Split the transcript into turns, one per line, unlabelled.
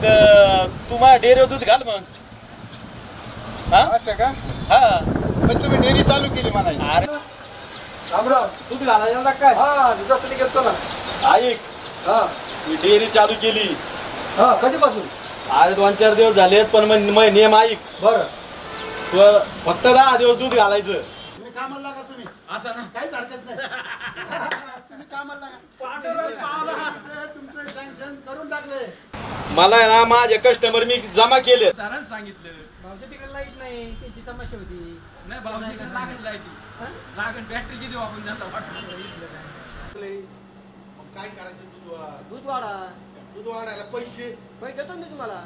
मग तू माझ्या डेअरीवर दूध घाल मग. हा
असं का?
हा
मग तुम्ही डेअरी चालू केली म्हणायची.
अरे
रामराव दूध घालायला काय? हा दुधासाठी घेतो ना.
ऐक,
हा
मी डेअरी चालू केली.
हा कधीपासून?
अरे 2-4 दिवस झालेत, पण मग नियम ऐक.
बरं
तू फक्त 10 दिवस दूध घालायचं.
तुम्ही कामाला लागा तुम्ही.
असं ना.
काहीच हरकत नाही. तुम्ही कामाला लागा. तुमचं सँक्शन करून टाकले.
मला आहे ना माझे कस्टमर मी जमा केले. सरांनी सांगितलं
भाऊच्या तिकडे लाईट नाही, त्याची समस्या होती.
नाही भाऊजी लागेल लाईटी लागेल बॅटरी किती वापरून त्यांना वाटलं.
काय करायचं? दूध
दूध वाढा.
दूध वाढायला पैसे
पैसे देतो मी तुम्हाला.